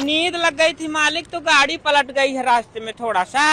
नींद लग गई थी मालिक, तो गाड़ी पलट गई है रास्ते में थोड़ा सा।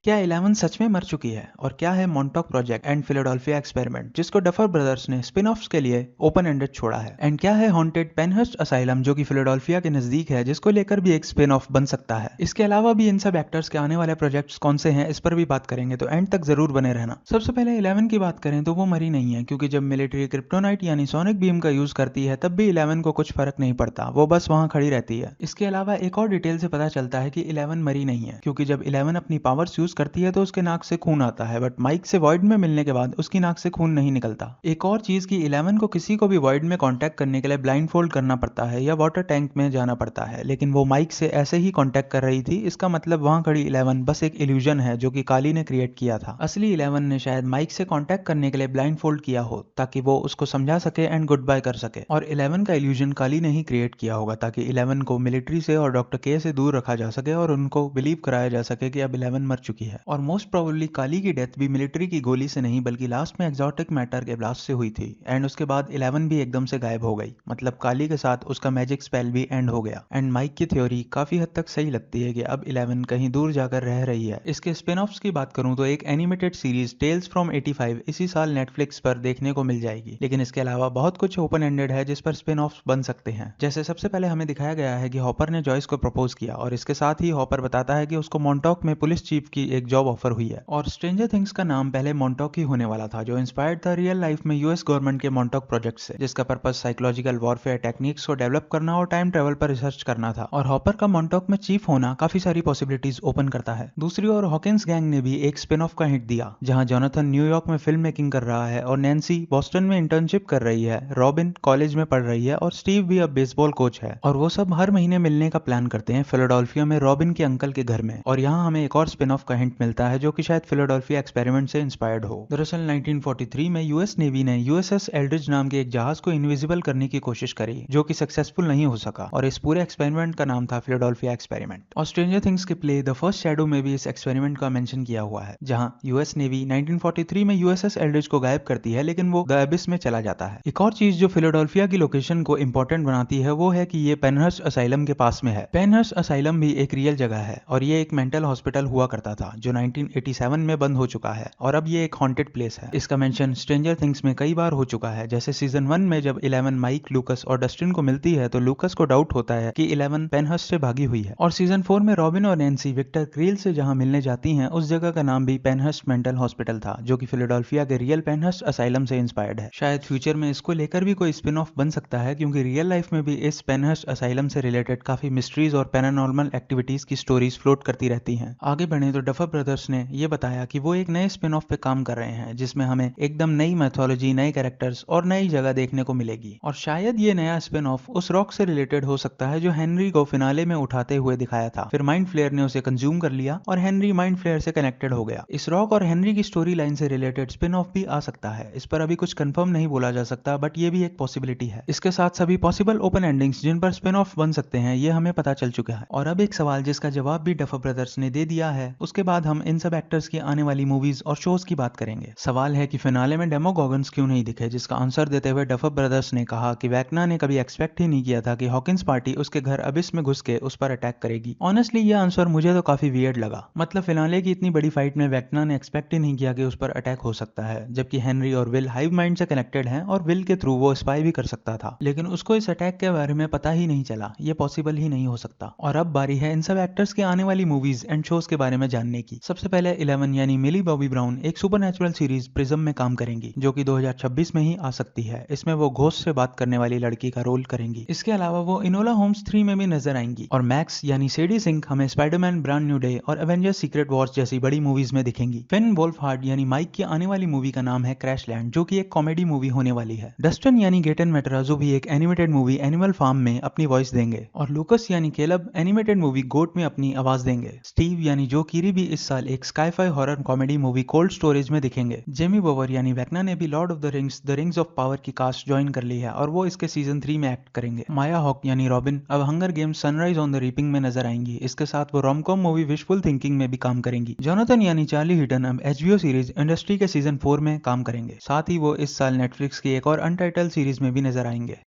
क्या 11 सच में मर चुकी है, और क्या है Montauk project and Philadelphia experiment जिसको डफर ब्रदर्स ने स्पिन ऑफ्स के लिए ओपन एंडेड छोड़ा है, एंड क्या है हॉन्टेड पेनहर्स्ट असाइलम जो कि फिलाडेल्फिया के नजदीक है जिसको लेकर भी एक स्पिन ऑफ बन सकता है। इसके अलावा भी इन सब एक्टर्स के आने वाले प्रोजेक्ट्स कौन से हैं इस पर भी बात करेंगे, तो एंड तक जरूर बने रहना। सबसे पहले 11 की बात करें तो वो मरी नहीं है, क्योंकि जब मिलिट्री क्रिप्टोनाइट यानी सोनिक बीम का यूज करती है तब भी 11 को कुछ फर्क नहीं पड़ता, वो बस वहां खड़ी रहती है। इसके अलावा एक और डिटेल से पता चलता है कि 11 मरी नहीं है, क्योंकि जब 11 अपनी पावर्स यूज करती है तो उसके नाक से खून आता है, बट माइक से वॉइड में मिलने के बाद उसकी नाक से खून नहीं निकलता। एक और चीज कि 11 को किसी को भी वॉइड में कांटेक्ट करने के लिए ब्लाइंड फोल्ड करना पड़ता है या वाटर टैंक में जाना पड़ता है, लेकिन वो माइक से ऐसे ही कांटेक्ट कर रही थी। इसका मतलब वहां खड़ी 11 बस एक इल्यूजन है जो कि काली ने क्रिएट किया था। असली 11 ने शायद माइक से कांटेक्ट करने के लिए ब्लाइंड फोल्ड किया हो ताकि वो उसको समझा सके एंड गुड बाय कर सके, और 11 का इल्यूजन काली ने ही क्रिएट किया होगा ताकि 11 को मिलिट्री से और डॉक्टर के से दूर रखा जा सके और उनको बिलीव कराया जा सके कि अब 11 मर चुकी है। और मोस्ट प्रोबेबली काली की डेथ भी मिलिट्री की गोली से नहीं बल्कि लास्ट में एक्सोटिक मैटर के ब्लास्ट से हुई थी, एंड उसके बाद 11 भी एकदम से गायब हो गई, मतलब काली के साथ उसका मैजिक स्पेल भी एंड हो गया। एंड माइक की थ्योरी काफी हद तक सही लगती है कि अब 11 कहीं दूर जाकर रह रही है। इसके स्पिन ऑफ्स की बात करूं तो एक एनिमेटेड सीरीज टेल्स फ्रॉम 85 इसी साल नेटफ्लिक्स पर देखने को मिल जाएगी, लेकिन इसके अलावा बहुत कुछ ओपन एंडेड है जिस पर स्पिन ऑफ्स बन सकते हैं। जैसे सबसे पहले हमें दिखाया गया है कि हॉपर ने जॉयस को प्रपोज किया, और इसके साथ ही हॉपर बताता है कि उसको मॉन्टॉक में पुलिस चीफ की एक जॉब ऑफर हुई है। और स्ट्रेंजर थिंग्स का नाम पहले मॉन्टॉक ही होने वाला था, जो इंस्पायर्ड था रियल लाइफ में यूएस गवर्नमेंट के मॉन्टॉक प्रोजेक्ट से, जिसका पर्पस साइकोलॉजिकल वॉरफेयर टेक्निक्स को डेवलप करना और टाइम ट्रेवल पर रिसर्च करना था। और हॉपर का मॉन्टॉक में चीफ होना काफी सारी पॉसिबिलिटीज ओपन करता है। दूसरी ओर हॉकिंस गैंग ने भी एक स्पिन ऑफ का हिंट दिया, जहां जोनाथन न्यूयॉर्क में फिल्म मेकिंग कर रहा है और नैन्सी बॉस्टन में इंटर्नशिप कर रही है, रॉबिन कॉलेज में पढ़ रही है और स्टीव भी अब बेसबॉल कोच है, और वो सब हर महीने मिलने का प्लान करते हैं फिलाडेल्फिया में रॉबिन के अंकल के घर में। और यहाँ हमें एक और स्पिन ऑफ का हिंट मिलता है जो कि शायद फिलाडेल्फिया एक्सपेरिमेंट से इंस्पायर्ड हो। दरअसल 1943 में यूएस नेवी ने यूएसएस एल्ड्रिज नाम के एक जहाज को इनविजिबल करने की कोशिश करी, जो कि सक्सेसफुल नहीं हो सका, और इस पूरे एक्सपेरिमेंट का नाम था फिलाडेल्फिया एक्सपेरिमेंट। और स्ट्रेंजर थिंग्स के प्ले द फर्स्ट शैडो में भी इस एक्सपेरिमेंट का मेंशन किया हुआ है, जहां यूएस नेवी 1943 में यूएसएस एल्ड्रिज को गायब करती है, लेकिन वो द एबिस में चला जाता है। एक और चीज जो फिलाडेल्फिया की लोकेशन को इंपॉर्टेंट बनाती है वो है कि ये पेनहर्स्ट असाइलम के पास में है। पेनहर्स्ट असाइलम भी एक रियल जगह है, और ये एक मेंटल हॉस्पिटल हुआ करता था जो 1987 में बंद हो चुका है, और अब ये एक हॉन्टेड प्लेस है। इसका मेंशन स्ट्रेंजर थिंग्स में कई बार हो चुका है, जैसे सीजन 1 में जब 11 माइक, लूकस और डस्टिन को मिलती है तो लूकस को डाउट होता है कि 11 पेनहर्स्ट से भागी हुई है। और सीजन 4 में रॉबिन और नैन्सी विक्टर क्रील से जहां मिलने जाती हैं उस जगह का नाम भी पेनहर्स्ट मेंटल हॉस्पिटल था, जो कि फिलाडेल्फिया के रियल पेनहर्स्ट असाइलम से इंस्पायर्ड है। शायद फ्यूचर में इसको लेकर भी कोई स्पिन ऑफ बन सकता है, क्योंकि रियल लाइफ में भी इस पेनहर्स्ट असाइलम से रिलेटेड काफी मिस्ट्रीज और पैरानॉर्मल एक्टिविटीज की स्टोरीज फ्लोट करती रहती हैं। आगे बढ़े तो डफर ब्रदर्स ने यह बताया कि वो एक नए स्पिन ऑफ पे काम कर रहे हैं, जिसमें हमें एकदम नई मैथोलॉजी, नए कैरेक्टर्स और नई जगह देखने को मिलेगी। और शायद ये नया स्पिन ऑफ उस रॉक से रिलेटेड हो सकता है जो हेनरी को फिनाले में उठाते हुए दिखाया था, फिर माइंड फ्लेयर ने उसे कंज्यूम कर लिया और हेनरी माइंड फ्लेयर से कनेक्टेड हो गया। इस रॉक और हेनरी की स्टोरी लाइन से रिलेटेड स्पिन ऑफ भी आ सकता है, इस पर अभी कुछ कंफर्म नहीं बोला जा सकता, बट ये भी एक पॉसिबिलिटी है। इसके साथ सभी पॉसिबल ओपन एंडिंग्स जिन पर स्पिन ऑफ बन सकते हैं ये हमें पता चल चुका है। और अब एक सवाल जिसका जवाब भी डफर ब्रदर्स ने दे दिया है, उसके बाद हम इन सब एक्टर्स की आने वाली मूवीज और शोज की बात करेंगे। सवाल है कि फिनाले में डेमोगॉगन्स क्यों नहीं दिखे, जिसका आंसर देते हुए डफर ब्रदर्स ने कहा कि वैक्ना ने कभी एक्सपेक्ट ही नहीं किया था कि हॉकिंस पार्टी उसके घर अबिस में घुस के उस पर अटैक करेगी। ऑनेस्टली ये आंसर मुझे तो काफी वियर्ड लगा, मतलब फिनाले की इतनी बड़ी फाइट में वैक्ना ने एक्सपेक्ट ही नहीं किया कि उस पर अटैक हो सकता है, जबकि हेनरी और विल हाइव माइंड से कनेक्टेड हैं और विल के थ्रू वो स्पाई भी कर सकता था, लेकिन उसको इस अटैक के बारे में पता ही नहीं चला। ये पॉसिबल ही नहीं हो सकता। और अब बारी है इन सब एक्टर्स की आने वाली मूवीज एंड शोज के बारे में जानने की। सबसे पहले 11 यानी मिली बॉबी ब्राउन एक सुपरनैचुरल सीरीज प्रिज्म में काम करेंगी, जो कि 2026 में ही आ सकती है। इसमें वो घोस्ट से बात करने वाली लड़की का रोल करेंगी। इसके अलावा वो इनोला होम्स 3 में भी नजर आएंगी। और मैक्स यानी सेडी सिंह हमें स्पाइडरमैन ब्रांड न्यू डे और एवेंजर्स सीक्रेट वॉर्स जैसी बड़ी मूवीज में दिखेंगी। फिन वोल्फहार्ड यानी माइक की आने वाली मूवी का नाम है क्रैशलैंड, जो कि एक कॉमेडी मूवी होने वाली है। डस्टिन यानी गेटन मेटराजो भी एक एनिमेटेड मूवी एनिमल फार्म में अपनी वॉइस देंगे। और लूकस यानी केलब एनिमेटेड मूवी गोट में अपनी आवाज देंगे। स्टीव यानी जो कीरी भी इस साल एक sky-phi horror comedy movie cold storage में दिखेंगे। जेमी बोवर यानी वैक्ना ने भी Lord of the rings of power की कास्ट ज्वाइन कर ली है और वो इसके सीजन 3 में एक्ट करेंगे। माया हॉक यानी रॉबिन अब hunger games sunrise on the reaping में नजर आएंगी। इसके साथ वो रोमकॉम मूवी विशफुल थिंकिंग में भी काम करेंगी। जोनाथन यानी चार्ली हिटन अब एचबीओ सीरीज इंडस्ट्री के सीजन 4 में काम करेंगे। साथ ही वो इस साल नेटफ्लिक्स की एक और अनटाइटल सीरीज में भी नजर आएंगे।